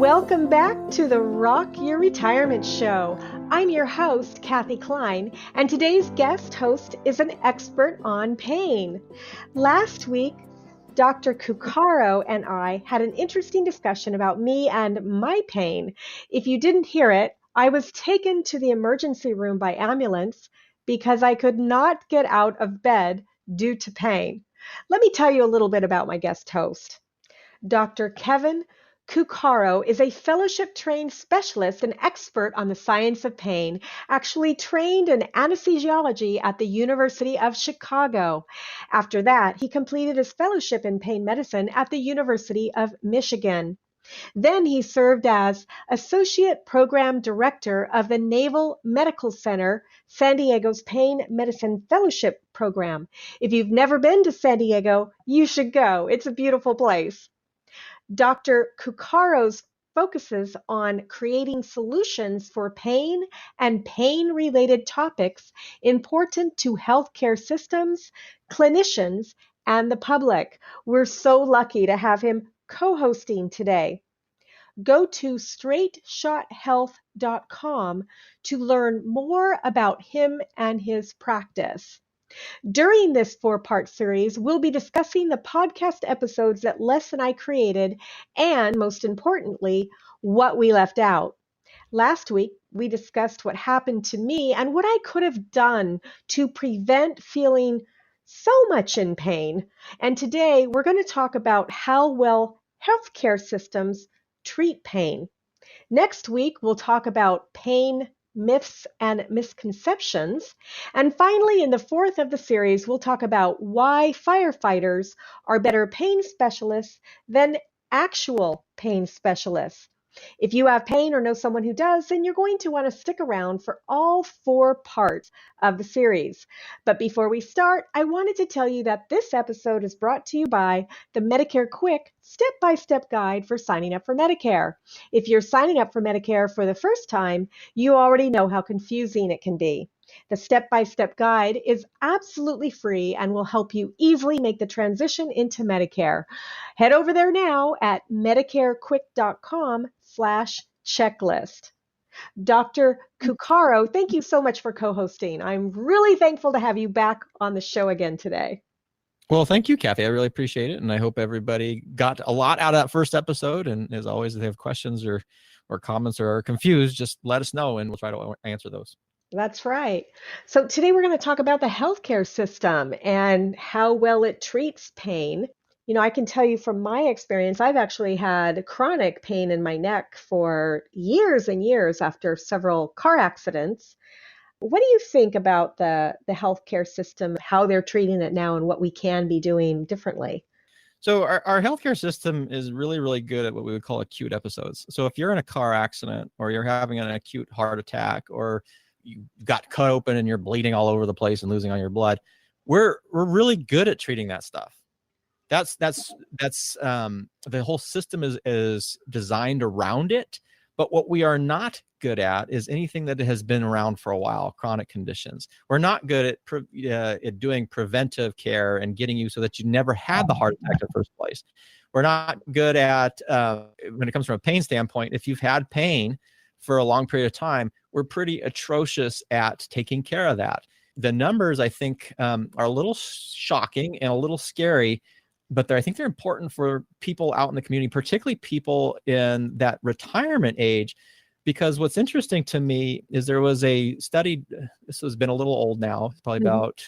Welcome back to the Rock Your Retirement Show. I'm your host, Kathy Klein, and today's guest host is an expert on pain. Last week, Dr. Cuccaro and I had an interesting discussion about me and my pain. If you didn't hear it, I was taken to the emergency room by ambulance because I could not get out of bed due to pain. Let me tell you a little bit about my guest host. Dr. Kevin Cuccaro is a fellowship-trained specialist and expert on the science of pain, actually trained in anesthesiology at the University of Chicago. After that, he completed his fellowship in pain medicine at the University of Michigan. Then he served as Associate Program Director of the Naval Medical Center, San Diego's Pain Medicine Fellowship Program. If you've never been to San Diego, you should go. It's a beautiful place. Dr. Cuccaro's focuses on creating solutions for pain and pain-related topics important to healthcare systems, clinicians, and the public. We're so lucky to have him co-hosting today. Go to straightshothealth.com to learn more about him and his practice. During this four-part series, we'll be discussing the podcast episodes that Les and I created, and most importantly, what we left out. Last week, we discussed what happened to me and what I could have done to prevent feeling so much in pain. And today, we're going to talk about how well healthcare systems treat pain. Next week, we'll talk about pain myths and misconceptions. And finally, in the fourth of the series, we'll talk about why firefighters are better pain specialists than actual pain specialists. If you have pain or know someone who does, then you're going to want to stick around for all four parts of the series. But before we start, I wanted to tell you that this episode is brought to you by the Medicare Quick step-by-step guide for signing up for Medicare. If you're signing up for Medicare for the first time, you already know how confusing it can be. The step-by-step guide is absolutely free and will help you easily make the transition into Medicare. Head over there now at medicarequick.com/checklist. Dr. Cuccaro, thank you so much for co-hosting. I'm really thankful to have you back on the show again today. Well, thank you, Kathy. I really appreciate it. And I hope everybody got a lot out of that first episode. And as always, if they have questions or comments or are confused, just let us know and we'll try to answer those. That's right. So today we're going to talk about the healthcare system and how well it treats pain. You know, I can tell you from my experience, I've actually had chronic pain in my neck for years and years after several car accidents. What do you think about the healthcare system, how they're treating it now and what we can be doing differently? So our healthcare system is really, really good at what we would call acute episodes. So if you're in a car accident or you're having an acute heart attack or you got cut open and you're bleeding all over the place and losing all your blood, we're really good at treating that stuff. That's the whole system is designed around it. But what we are not good at is anything that has been around for a while, chronic conditions. We're not good at doing preventive care and getting you so that you never had the heart attack in the first place. We're not good at, when it comes from a pain standpoint, if you've had pain for a long period of time, we're pretty atrocious at taking care of that. The numbers, I think, are a little shocking and a little scary, but I think they're important for people out in the community, particularly people in that retirement age, because what's interesting to me is there was a study, this has been a little old now, probably about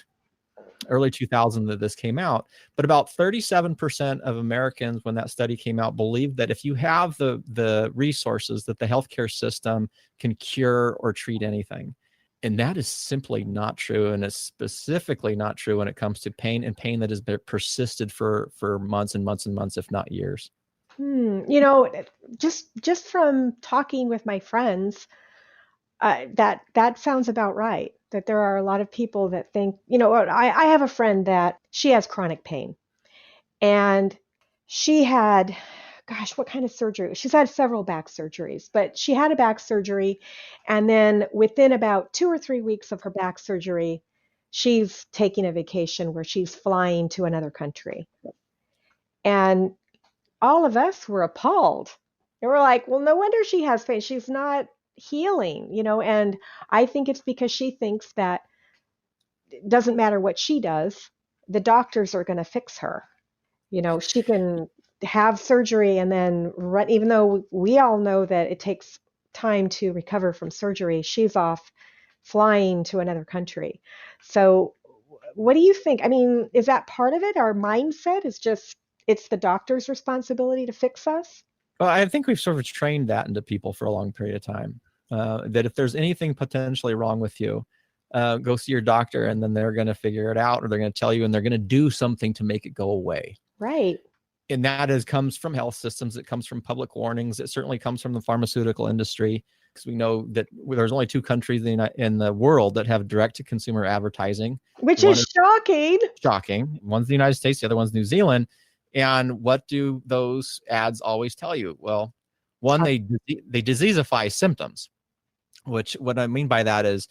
early 2000 that this came out, but about 37% of Americans when that study came out believed that if you have the resources that the healthcare system can cure or treat anything. And that is simply not true. And it's specifically not true when it comes to pain and pain that has been persisted for months and months and months, if not years. You know, just from talking with my friends, that sounds about right. That there are a lot of people that think, you know, I have a friend that she has chronic pain, and she had, gosh, what kind of surgery? She's had several back surgeries, but she had a back surgery, and then within about 2 or 3 weeks of her back surgery, she's taking a vacation where she's flying to another country, and all of us were appalled And we're like, well, no wonder she has pain. She's not healing, and I think it's because she thinks that it doesn't matter what she does, the doctors are going to fix her. She can have surgery and then run, even though we all know that it takes time to recover from surgery, she's off flying to another country. So, what do you think? I mean, is that part of it? Our mindset is just, it's the doctor's responsibility to fix us? Well, I think we've sort of trained that into people for a long period of time. That if there's anything potentially wrong with you, go see your doctor, and then they're going to figure it out, or they're going to tell you, and they're going to do something to make it go away. Right. And that comes from health systems. It comes from public warnings. It certainly comes from the pharmaceutical industry, because we know that there's only two countries in the world that have direct-to-consumer advertising. Which One is shocking. shocking. One's the United States, the other one's New Zealand. And what do those ads always tell you? Well, one, they diseasify symptoms, which what I mean by that is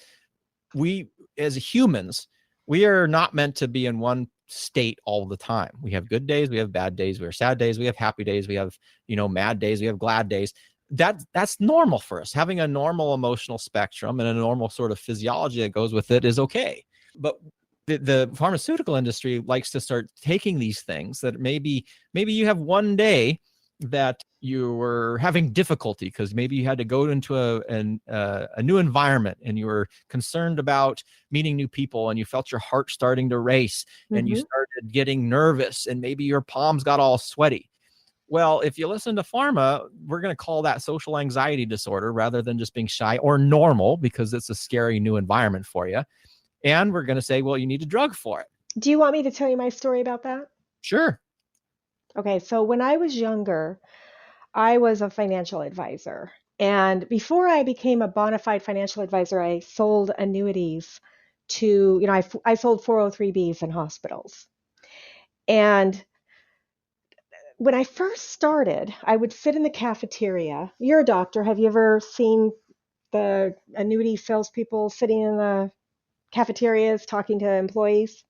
we, as humans, we are not meant to be in one state all the time. We have good days, we have bad days, we have sad days, we have happy days, we have, mad days, we have glad days. That's normal for us. Having a normal emotional spectrum and a normal sort of physiology that goes with it is okay. But the pharmaceutical industry likes to start taking these things that maybe you have one day that you were having difficulty because maybe you had to go into a new environment, and you were concerned about meeting new people, and you felt your heart starting to race, and you started getting nervous, and maybe your palms got all sweaty. Well, if you listen to pharma, we're going to call that social anxiety disorder rather than just being shy, or normal, because it's a scary new environment for you. And we're going to say, well, you need a drug for it. Do you want me to tell you my story about that? Sure. Okay, so when I was younger, I was a financial advisor. And before I became a bona fide financial advisor, I sold annuities to, I sold 403Bs in hospitals. And when I first started, I would sit in the cafeteria. You're a doctor. Have you ever seen the annuity salespeople sitting in the cafeterias talking to employees?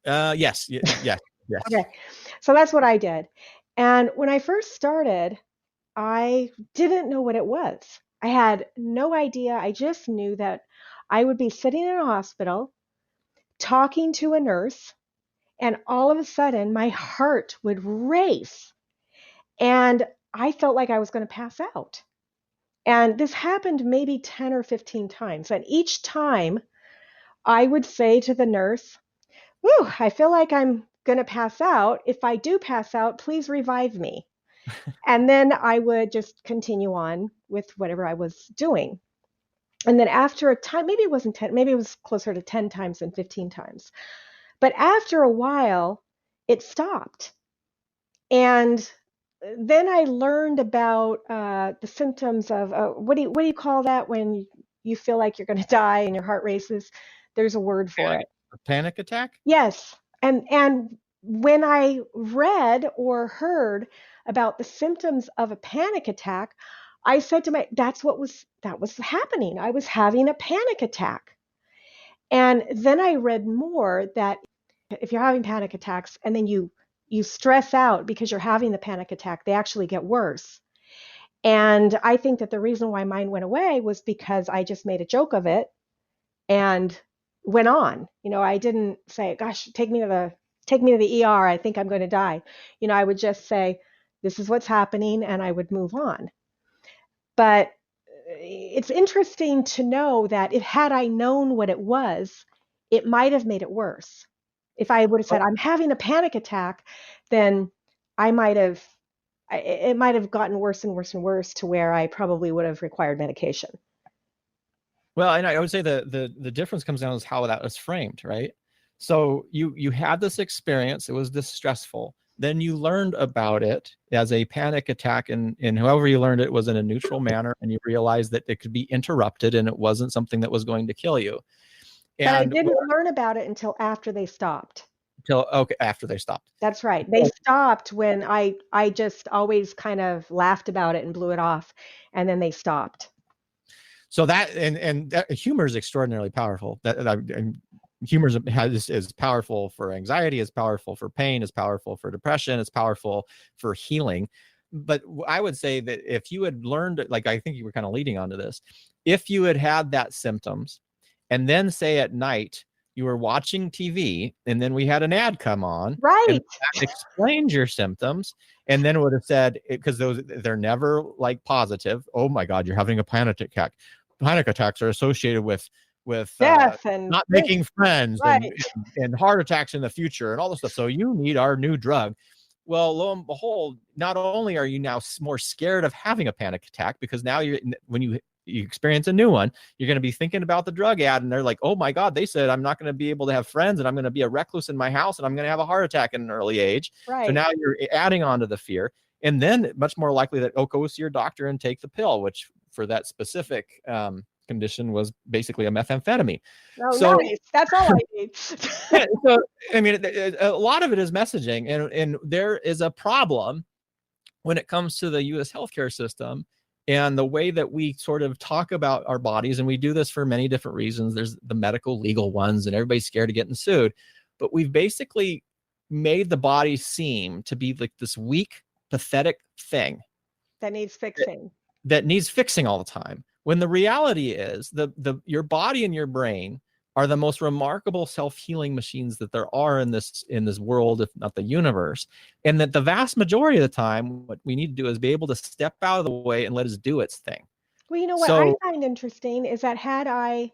Yes. Okay. So that's what I did. And when I first started, I didn't know what it was. I had no idea. I just knew that I would be sitting in a hospital talking to a nurse, and all of a sudden my heart would race. And I felt like I was going to pass out. And this happened maybe 10 or 15 times. And each time I would say to the nurse, "Whew, I feel like I'm going to pass out. If I do pass out, please revive me." And then I would just continue on with whatever I was doing. And then after a time, maybe it wasn't 10, maybe it was closer to 10 times than 15 times. But after a while, it stopped. And then I learned about the symptoms of what do you call that when you feel like you're going to die and your heart races? There's a word for it. A panic attack? Yes. And when I read or heard about the symptoms of a panic attack, I said to that was happening. I was having a panic attack. And then I read more that if you're having panic attacks and then you stress out because you're having the panic attack, they actually get worse. And I think that the reason why mine went away was because I just made a joke of it and went on. I didn't say, "Gosh, take me to the ER. I think I'm going to die." I would just say, "This is what's happening," and I would move on. But it's interesting to know that if had I known what it was, it might have made it worse. If I would have said, "I'm having a panic attack," then it might have gotten worse and worse and worse to where I probably would have required medication. Well, and I would say the difference comes down to how that was framed, right? So you had this experience, it was distressful. Then you learned about it as a panic attack, and however you learned it was in a neutral manner, and you realized that it could be interrupted and it wasn't something that was going to kill you. But I didn't learn about it until after they stopped. After they stopped. That's right. They stopped when I just always kind of laughed about it and blew it off, and then they stopped. So that and that humor is extraordinarily powerful. Humor is powerful for anxiety, it's powerful for pain, it's powerful for depression, it's powerful for healing. but I would say that if you had learned, like I think you were kind of leading onto this, if you had had that symptoms, and then say at night you were watching TV, and then we had an ad come on, Right. and that explained your symptoms, and then would have said, because they're never like positive. Oh my God, you're having a panic attack. Panic attacks are associated with Death and not making friends right. and heart attacks in the future and all this stuff. So you need our new drug. Well, lo and behold, not only are you now more scared of having a panic attack, because now when you experience a new one, you're going to be thinking about the drug ad, and they're like, oh my God, they said I'm not going to be able to have friends, and I'm going to be a recluse in my house, and I'm going to have a heart attack at an early age. Right. So now you're adding on to the fear. And then much more likely that, go see your doctor and take the pill, which for that specific condition was basically a methamphetamine. Oh, so nice. That's all I need. Yeah, so I mean, a lot of it is messaging, and there is a problem when it comes to the U.S. healthcare system and the way that we sort of talk about our bodies. And we do this for many different reasons. There's the medical legal ones, and everybody's scared of getting sued. But we've basically made the body seem to be like this weak, pathetic thing that needs fixing. That needs fixing all the time. When the reality is your body and your brain are the most remarkable self-healing machines that there are in this world, if not the universe. And that the vast majority of the time, what we need to do is be able to step out of the way and let it do its thing. Well, you know what I find interesting is that had I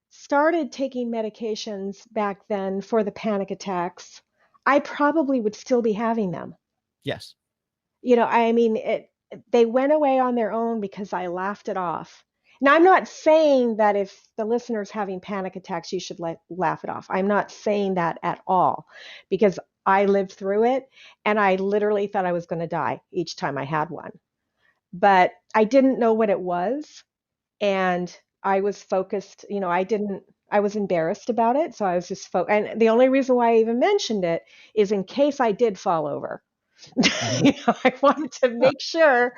started taking medications back then for the panic attacks, I probably would still be having them. Yes. You know, I mean, they went away on their own because I laughed it off. Now, I'm not saying that if the listener's having panic attacks, you should laugh it off. I'm not saying that at all, because I lived through it and I literally thought I was going to die each time I had one. But I didn't know what it was. And I was focused, you know, I was embarrassed about it. So I was just and the only reason why I even mentioned it is in case I did fall over. You know, I wanted to make sure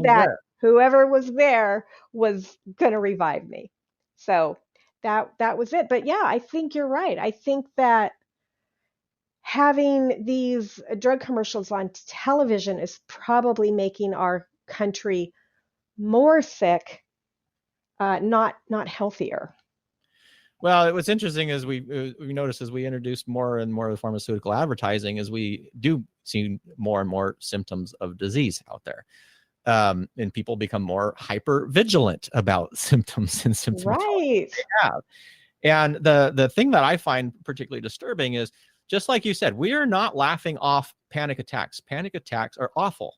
that whoever was there was going to revive me. So that was it. But yeah, I think you're right. I think that having these drug commercials on television is probably making our country more sick, not healthier. Well, what's interesting is we notice as we introduce more and more of the pharmaceutical advertising, is we do see more and more symptoms of disease out there. And people become more hyper vigilant about symptoms and symptoms right. they have. And the thing that I find particularly disturbing is, just like you said, we are not laughing off panic attacks. Panic attacks are awful.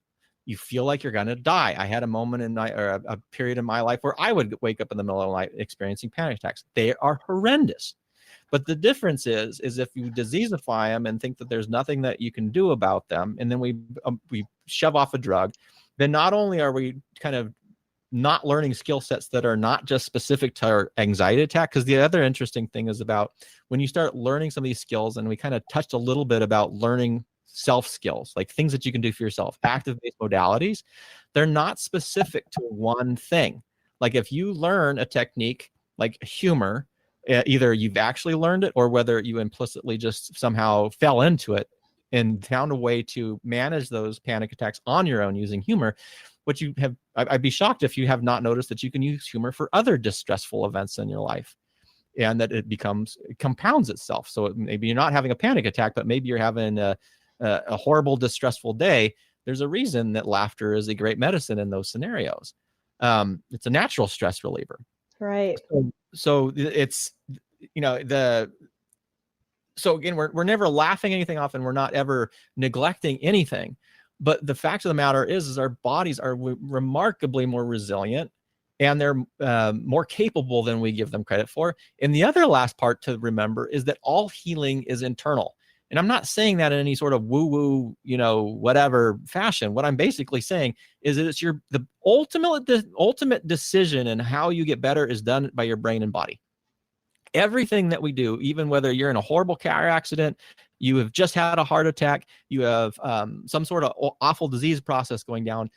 You feel like you're going to die. I had a moment a period in my life where I would wake up in the middle of the night experiencing panic attacks. They are horrendous. But the difference is if you diseasify them and think that there's nothing that you can do about them, and then we shove off a drug, then not only are we kind of not learning skill sets that are not just specific to our anxiety attack, because the other interesting thing is about when you start learning some of these skills, and we kind of touched a little bit about learning self skills, like things that you can do for yourself, active based modalities, they're not specific to one thing. Like if you learn a technique like humor, either you've actually learned it or whether you implicitly just somehow fell into it and found a way to manage those panic attacks on your own using humor. What you have, I'd be shocked if you have not noticed that you can use humor for other distressful events in your life, and that it compounds itself. So maybe you're not having a panic attack, but maybe you're having a horrible, distressful day. There's a reason that laughter is a great medicine in those scenarios. It's a natural stress reliever. Right. So it's, so again, we're never laughing anything off, and we're not ever neglecting anything. But the fact of the matter is our bodies are remarkably more resilient, and they're more capable than we give them credit for. And the other last part to remember is that all healing is internal. And I'm not saying that in any sort of woo-woo, whatever fashion. What I'm basically saying is that it's the ultimate decision in how you get better is done by your brain and body. Everything that we do, even whether you're in a horrible car accident, you have just had a heart attack, you have some sort of awful disease process going down.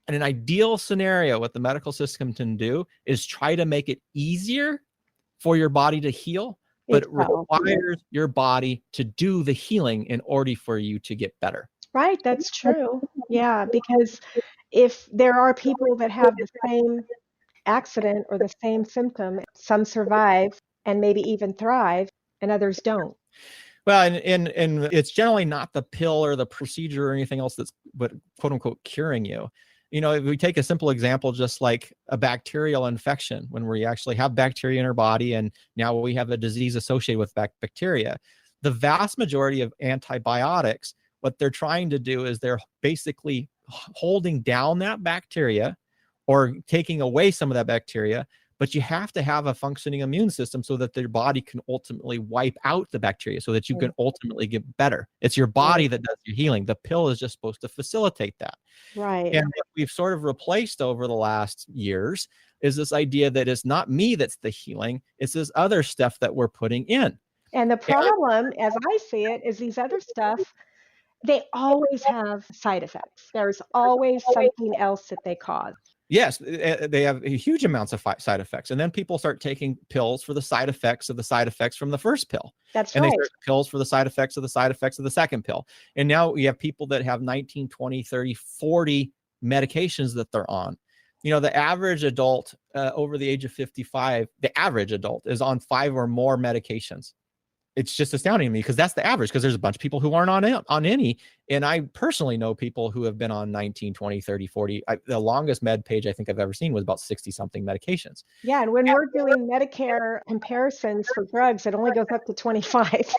In an ideal scenario, what the medical system can do is try to make it easier for your body to heal, but it requires your body to do the healing in order for you to get better. Right, that's true. Yeah, because if there are people that have the same accident or the same symptom, some survive and maybe even thrive, and others don't. Well, and it's generally not the pill or the procedure or anything else that's what quote unquote curing you. You know, if we take a simple example, just like a bacterial infection, when we actually have bacteria in our body and now we have a disease associated with bacteria, the vast majority of antibiotics, what they're trying to do is they're basically holding down that bacteria or taking away some of that bacteria, but you have to have a functioning immune system so that their body can ultimately wipe out the bacteria so that you can ultimately get better. It's your body that does your healing. The pill is just supposed to facilitate that. Right. And what we've sort of replaced over the last years is this idea that it's not me that's the healing, it's this other stuff that we're putting in. And the problem, as I see it, is these other stuff, they always have side effects. There's always something else that they cause. Yes, they have huge amounts of side effects. And then people start taking pills for the side effects of the side effects from the first pill. That's and right. They start pills for the side effects of the side effects of the second pill. And now we have people that have 19, 20, 30, 40 medications that they're on. You know, the average adult over the age of 55, the average adult is on 5 or more medications. It's just astounding to me because that's the average, because there's a bunch of people who aren't on any. And I personally know people who have been on 19, 20, 30, 40. The longest med page I think I've ever seen was about 60 something medications. Yeah. And when we're doing Medicare comparisons for drugs, it only goes up to 25.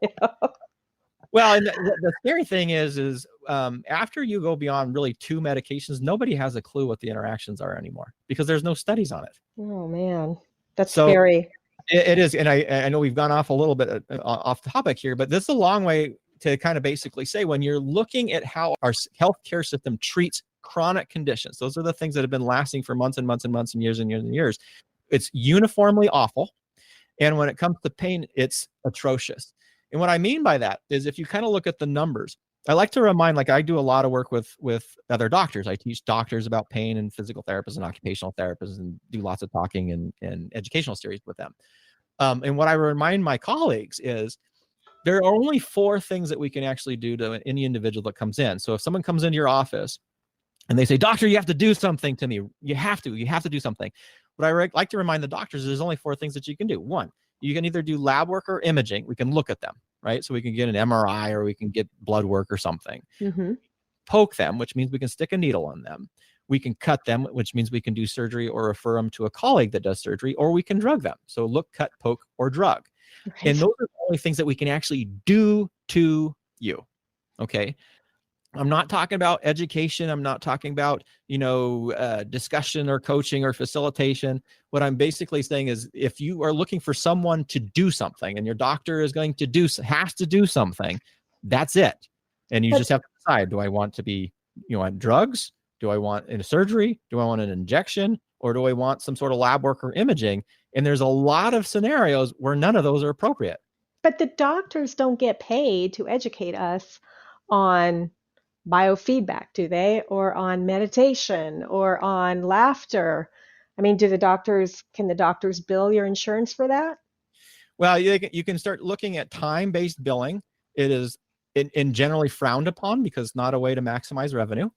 You know? Well, and the scary thing is after you go beyond really 2 medications, nobody has a clue what the interactions are anymore because there's no studies on it. Oh, man. That's so scary. It is. And I know we've gone off a little bit off topic here, but this is a long way to kind of basically say when you're looking at how our healthcare system treats chronic conditions, those are the things that have been lasting for months and months and months and years and years and years. It's uniformly awful. And when it comes to pain, it's atrocious. And what I mean by that is if you kind of look at the numbers, I like to remind, like I do a lot of work with other doctors. I teach doctors about pain and physical therapists and occupational therapists and do lots of talking and educational series with them. And what I remind my colleagues is there are only 4 things that we can actually do to any individual that comes in. So if someone comes into your office and they say, doctor, you have to do something to me. You have to do something. What I like to remind the doctors is there's only 4 things that you can do. 1, you can either do lab work or imaging. We can look at them, right? So we can get an MRI or we can get blood work or something. Mm-hmm. Poke them, which means we can stick a needle on them. We can cut them, which means we can do surgery or refer them to a colleague that does surgery, or we can drug them. So look, cut, poke, or drug. Right. And those are the only things that we can actually do to you. Okay. I'm not talking about education. I'm not talking about, discussion or coaching or facilitation. What I'm basically saying is if you are looking for someone to do something and your doctor is has to do something, that's it. And you just have to decide, do I want to be, on drugs? Do I want a surgery? Do I want an injection? Or do I want some sort of lab work or imaging? And there's a lot of scenarios where none of those are appropriate. But the doctors don't get paid to educate us on biofeedback, do they? Or on meditation or on laughter? I mean, can the doctors bill your insurance for that? Well, you can start looking at time-based billing. It is in generally frowned upon because it's not a way to maximize revenue.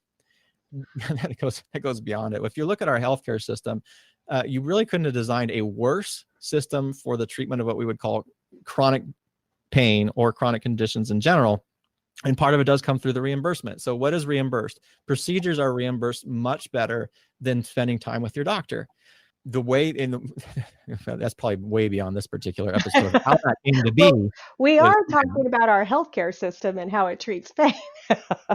That goes beyond it. If you look at our healthcare system, you really couldn't have designed a worse system for the treatment of what we would call chronic pain or chronic conditions in general. And part of it does come through the reimbursement. So what is reimbursed? Procedures are reimbursed much better than spending time with your doctor. That's probably way beyond this particular episode of how that came to be. Well, we are talking about our healthcare system and how it treats pain.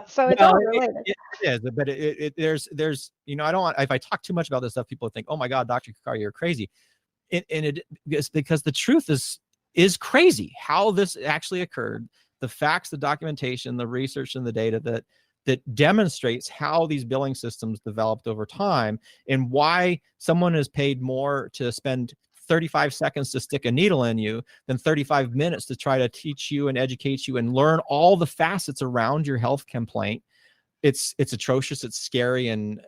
So it's all related. It is, but there's I don't want, if I talk too much about this stuff, people think, oh my God, Dr. Cuccaro, you're crazy. It's because the truth is crazy how this actually occurred. The facts, the documentation, the research, and the data that demonstrates how these billing systems developed over time and why someone is paid more to spend 35 seconds to stick a needle in you than 35 minutes to try to teach you and educate you and learn all the facets around your health complaint. It's atrocious. It's scary, and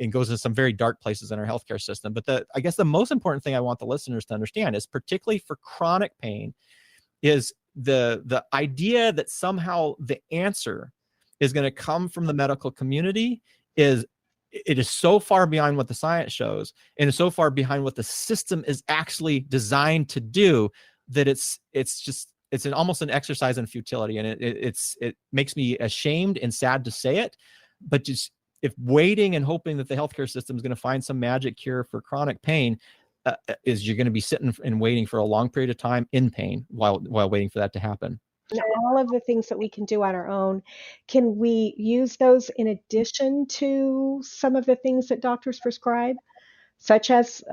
goes into some very dark places in our healthcare system. But I guess the most important thing I want the listeners to understand is, particularly for chronic pain, is the idea that somehow the answer is going to come from the medical community is it is so far behind what the science shows, and is so far behind what the system is actually designed to do, that it's almost an exercise in futility. And it makes me ashamed and sad to say it, but just if waiting and hoping that the healthcare system is going to find some magic cure for chronic pain, is you're going to be sitting and waiting for a long period of time in pain while waiting for that to happen. All of the things that we can do on our own, can we use those in addition to some of the things that doctors prescribe, such as,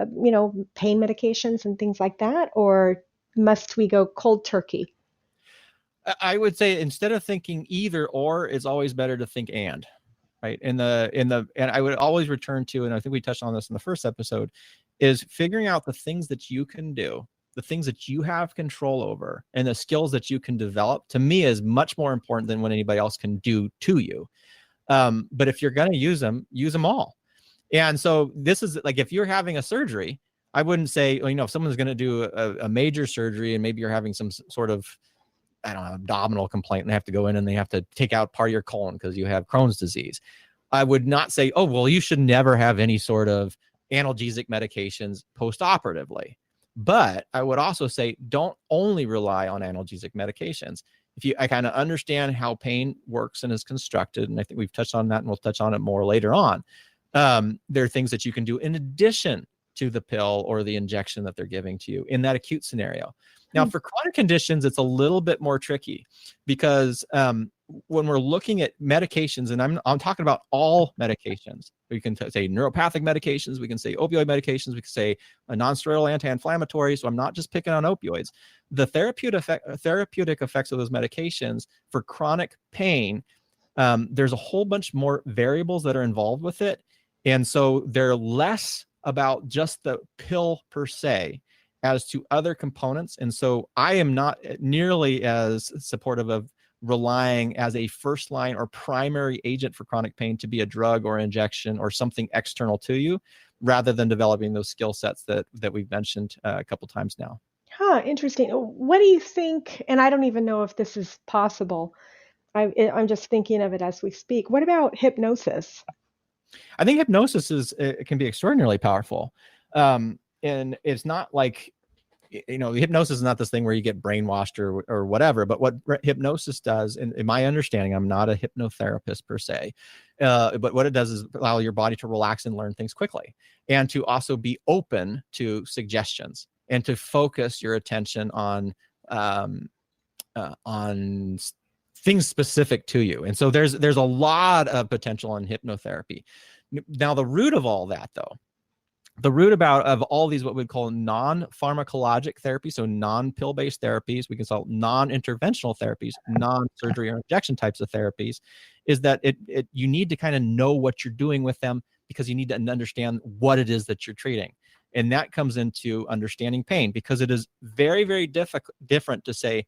pain medications and things like that? Or must we go cold turkey? I would say instead of thinking either or, it's always better to think and. Right. And I would always return to, and I think we touched on this in the first episode, is figuring out the things that you can do, the things that you have control over, and the skills that you can develop, to me, is much more important than what anybody else can do to you. But if you're going to use them all. And so this is like, if you're having a surgery, I wouldn't say, if someone's going to do a major surgery and maybe you're having some sort of, I don't know, abdominal complaint, and they have to go in and they have to take out part of your colon because you have Crohn's disease, I would not say, oh, well, you should never have any sort of analgesic medications post-operatively. But I would also say, don't only rely on analgesic medications. I kind of understand how pain works and is constructed, and I think we've touched on that, and we'll touch on it more later on. There are things that you can do in addition to the pill or the injection that they're giving to you in that acute scenario. Now, for chronic conditions, it's a little bit more tricky, because when we're looking at medications, and I'm talking about all medications, we can say neuropathic medications, we can say opioid medications, we can say a non-steroidal anti-inflammatory. So I'm not just picking on opioids. The therapeutic effects of those medications for chronic pain, there's a whole bunch more variables that are involved with it. And so they're less about just the pill per se as to other components. And so I am not nearly as supportive of relying as a first line or primary agent for chronic pain to be a drug or injection or something external to you, rather than developing those skill sets that we've mentioned a couple times now. Interesting. What do you think? And I don't even know if this is possible. I'm just thinking of it as we speak. What about hypnosis? I think hypnosis can be extraordinarily powerful. And it's not like, hypnosis is not this thing where you get brainwashed or whatever, but what hypnosis does, in my understanding, I'm not a hypnotherapist per se, but what it does is allow your body to relax and learn things quickly, and to also be open to suggestions, and to focus your attention on things specific to you. And so there's a lot of potential in hypnotherapy. Now, the root of all that, though, the root of all these, what we'd call non-pharmacologic therapies, so non-pill-based therapies, we can call non-interventional therapies, non-surgery or injection types of therapies, is that you need to kind of know what you're doing with them, because you need to understand what it is that you're treating. And that comes into understanding pain, because it is very, very different to say,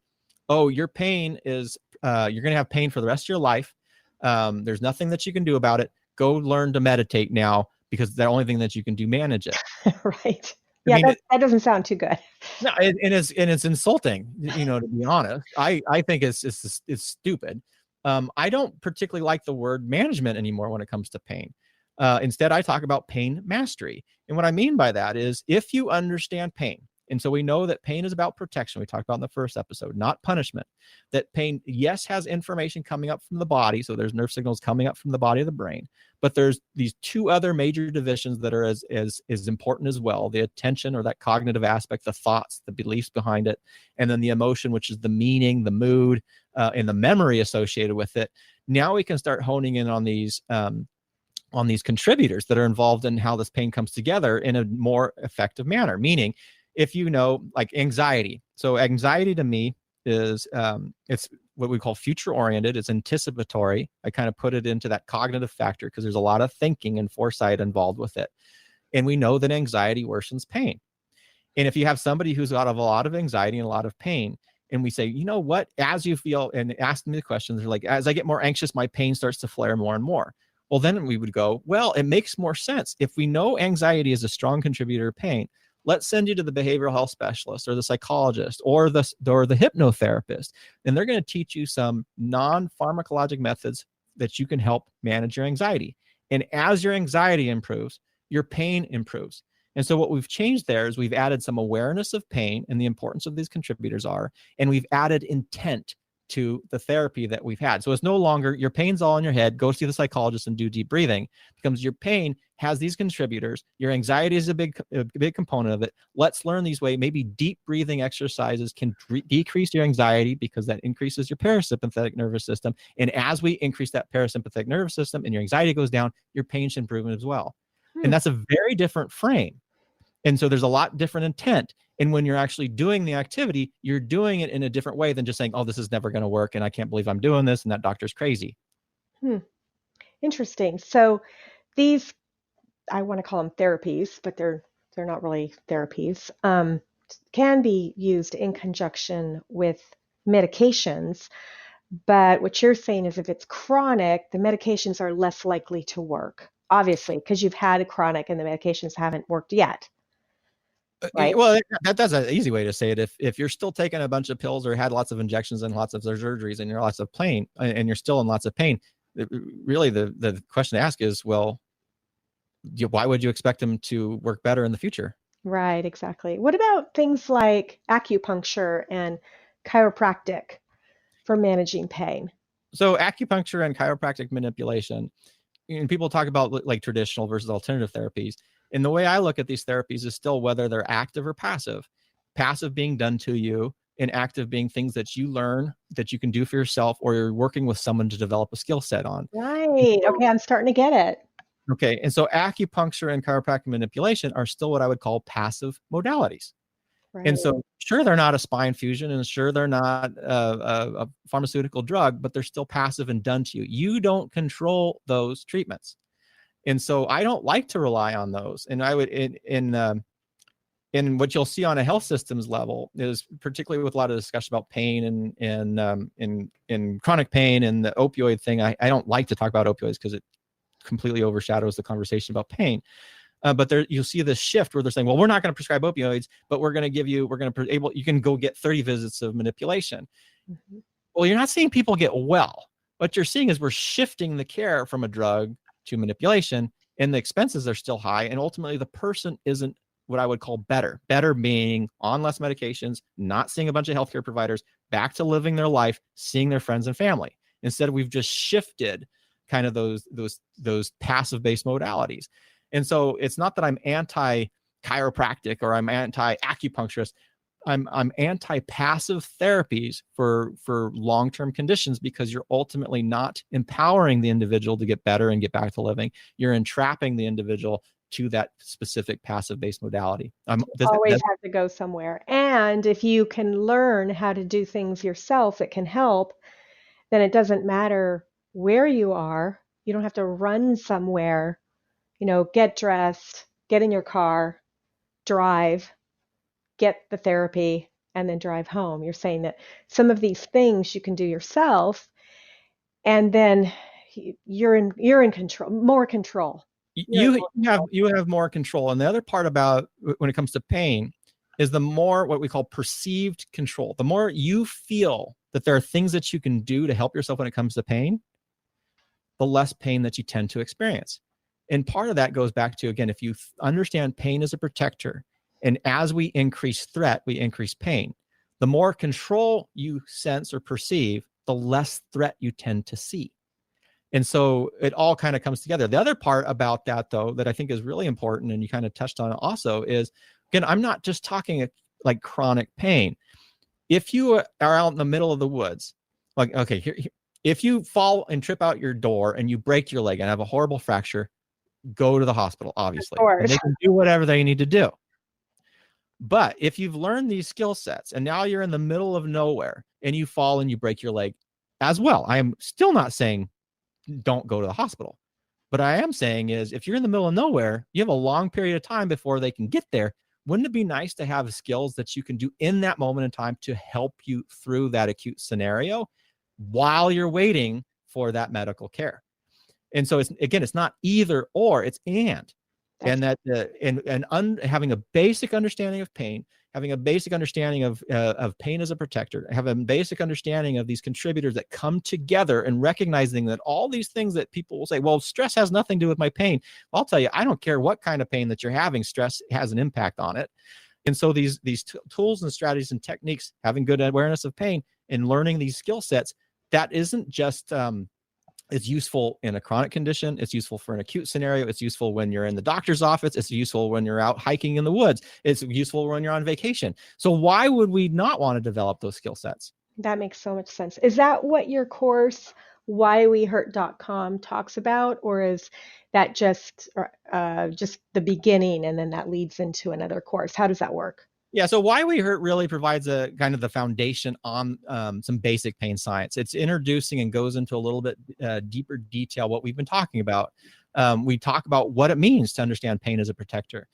oh, your pain is, you're going to have pain for the rest of your life. There's nothing that you can do about it. Go learn to meditate now, because the only thing that you can do, manage it. Right. Yeah, that doesn't sound too good. No, and it's insulting, to be honest. I think it's stupid. I don't particularly like the word management anymore when it comes to pain. Instead, I talk about pain mastery. And what I mean by that is, if you understand pain, and so we know that pain is about protection. We talked about in the first episode, not punishment. That pain, yes, has information coming up from the body. So there's nerve signals coming up from the body of the brain. But there's these two other major divisions that are as important as well: the attention, or that cognitive aspect, the thoughts, the beliefs behind it, and then the emotion, which is the meaning, the mood, and the memory associated with it. Now we can start honing in on these contributors that are involved in how this pain comes together in a more effective manner. Meaning, if like anxiety. So anxiety to me is, it's what we call future oriented. It's anticipatory. I kind of put it into that cognitive factor, because there's a lot of thinking and foresight involved with it. And we know that anxiety worsens pain. And if you have somebody who's got a lot of anxiety and a lot of pain, and we say, you know what, as you feel, and ask me the questions, they're like, as I get more anxious, my pain starts to flare more and more. Well, then we would go, well, it makes more sense. If we know anxiety is a strong contributor to pain, let's send you to the behavioral health specialist, or the psychologist, or the hypnotherapist. And they're going to teach you some non-pharmacologic methods that you can help manage your anxiety. And as your anxiety improves, your pain improves. And so what we've changed there is we've added some awareness of pain and the importance of these contributors are, and we've added intent to the therapy that we've had. So it's no longer your pain's all in your head, go see the psychologist and do deep breathing. It becomes your pain has these contributors. Your anxiety is a big component of it. Let's learn these ways. Maybe deep breathing exercises can decrease your anxiety because that increases your parasympathetic nervous system. And as we increase that parasympathetic nervous system and your anxiety goes down, your pain should improve as well. And that's a very different frame. And so there's a lot different intent. And when you're actually doing the activity, you're doing it in a different way than just saying, oh, this is never going to work. And I can't believe I'm doing this. And that doctor's crazy. Interesting. So these, I want to call them therapies, but they're not really therapies, can be used in conjunction with medications. But what you're saying is if it's chronic, the medications are less likely to work, obviously, because you've had a chronic and the medications haven't worked yet. Right. Well, that's an easy way to say it. If you're still taking a bunch of pills or had lots of injections and lots of surgeries and you're lots of pain and you're still in lots of pain, really the question to ask is, well, why would you expect them to work better in the future? Right, exactly. What about things like acupuncture and chiropractic for managing pain? So acupuncture and chiropractic manipulation, and people talk about like traditional versus alternative therapies. And the way I look at these therapies is still whether they're active or passive. Passive being done to you, and active being things that you learn that you can do for yourself, or you're working with someone to develop a skill set on. Right. Okay, I'm starting to get it. Okay. And so acupuncture and chiropractic manipulation are still what I would call passive modalities. Right. And so sure, they're not a spine fusion, and sure, they're not a pharmaceutical drug, but they're still passive and done to you. You don't control those treatments. And so I don't like to rely on those. And I would, in what you'll see on a health systems level is particularly with a lot of discussion about pain and chronic pain and the opioid thing. I don't like to talk about opioids because it completely overshadows the conversation about pain. But there, you'll see this shift where they're saying, well, we're not going to prescribe opioids, but we're going to you can go get 30 visits of manipulation. Mm-hmm. Well, you're not seeing people get well. What you're seeing is we're shifting the care from a drug to manipulation, and the expenses are still high. And ultimately the person isn't what I would call better being on less medications, not seeing a bunch of healthcare providers, back to living their life, seeing their friends and family. Instead, we've just shifted kind of those passive based modalities. And so it's not that I'm anti-chiropractic or I'm anti-acupuncturist. I'm anti-passive therapies for long-term conditions, because you're ultimately not empowering the individual to get better and get back to living. You're entrapping the individual to that specific passive-based modality. Always have to go somewhere. And if you can learn how to do things yourself, it can help. Then it doesn't matter where you are. You don't have to run somewhere. Get dressed, get in your car, drive, get the therapy, and then drive home. You're saying that some of these things you can do yourself, and then you're in control, more control. You have more control. And the other part about when it comes to pain is the more what we call perceived control. The more you feel that there are things that you can do to help yourself when it comes to pain, the less pain that you tend to experience. And part of that goes back to, again, if you understand pain as a protector, and as we increase threat, we increase pain. The more control you sense or perceive, the less threat you tend to see. And so it all kind of comes together. The other part about that, though, that I think is really important, and you kind of touched on it also, is, again, I'm not just talking like chronic pain. If you are out in the middle of the woods, like, okay, if you fall and trip out your door and you break your leg and have a horrible fracture, go to the hospital, obviously. And they can do whatever they need to do. But if you've learned these skill sets and now you're in the middle of nowhere and you fall and you break your leg as well, I am still not saying don't go to the hospital. But I am saying is, if you're in the middle of nowhere, you have a long period of time before they can get there. Wouldn't it be nice to have skills that you can do in that moment in time to help you through that acute scenario while you're waiting for that medical care? And so it's not either or, it's and. And that having a basic understanding of pain having a basic understanding of pain as a protector, having a basic understanding of these contributors that come together, and recognizing that all these things that people will say, well, stress has nothing to do with my pain. Well, I'll tell you, I don't care what kind of pain that you're having, stress has an impact on it. And so these tools and strategies and techniques, having good awareness of pain and learning these skill sets, that isn't just it's useful in a chronic condition. It's useful for an acute scenario. It's useful when you're in the doctor's office. It's useful when you're out hiking in the woods. It's useful when you're on vacation. So why would we not want to develop those skill sets? That makes so much sense. Is that what your course, whywehurt.com, talks about, or is that just the beginning and then that leads into another course? How does that work? Yeah, so Why We Hurt really provides a kind of the foundation on some basic pain science. It's introducing and goes into a little bit deeper detail what we've been talking about. We talk about what it means to understand pain as a protector.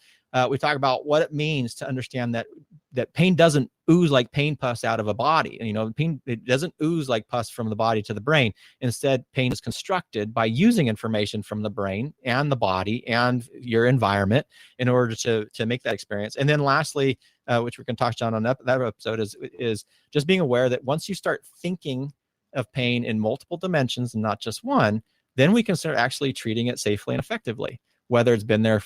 We talk about what it means to understand that pain doesn't ooze like pain pus out of a body. Pain, it doesn't ooze like pus from the body to the brain. Instead, pain is constructed by using information from the brain and the body and your environment in order to make that experience. And then lastly, which we're going to touch on that episode, is just being aware that once you start thinking of pain in multiple dimensions and not just one, then we can start actually treating it safely and effectively. Whether it's been there,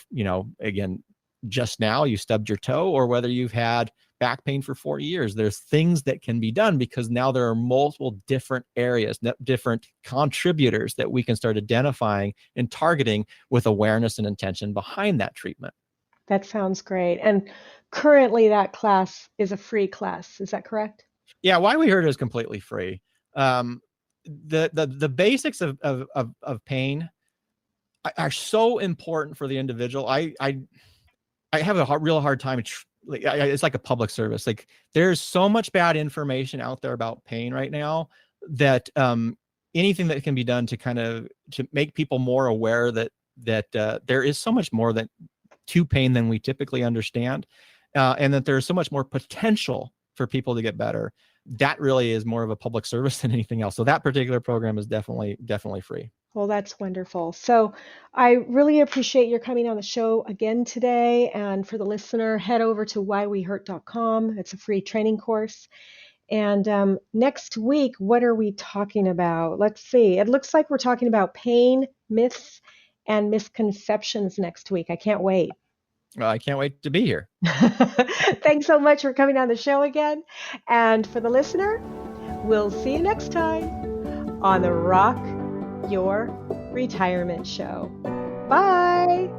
again, just now you stubbed your toe, or whether you've had back pain for 40 years, there's things that can be done because now there are multiple different areas, different contributors that we can start identifying and targeting with awareness and intention behind that treatment. That sounds great. And currently that class is a free class. Is that correct? Yeah, Why We Hurt is completely free. The basics of pain are so important for the individual. I have a real hard time. It's like a public service. Like, there's so much bad information out there about pain right now that anything that can be done to make people more aware that there is so much more to pain than we typically understand, and that there's so much more potential for people to get better. That really is more of a public service than anything else. So that particular program is definitely free. Well, that's wonderful. So I really appreciate your coming on the show again today. And for the listener, head over to whywehurt.com. It's a free training course. And next week, what are we talking about? Let's see. It looks like we're talking about pain, myths, and misconceptions next week. I can't wait. Well, I can't wait to be here. Thanks so much for coming on the show again. And for the listener, we'll see you next time on the Rock Your Retirement Show. Bye.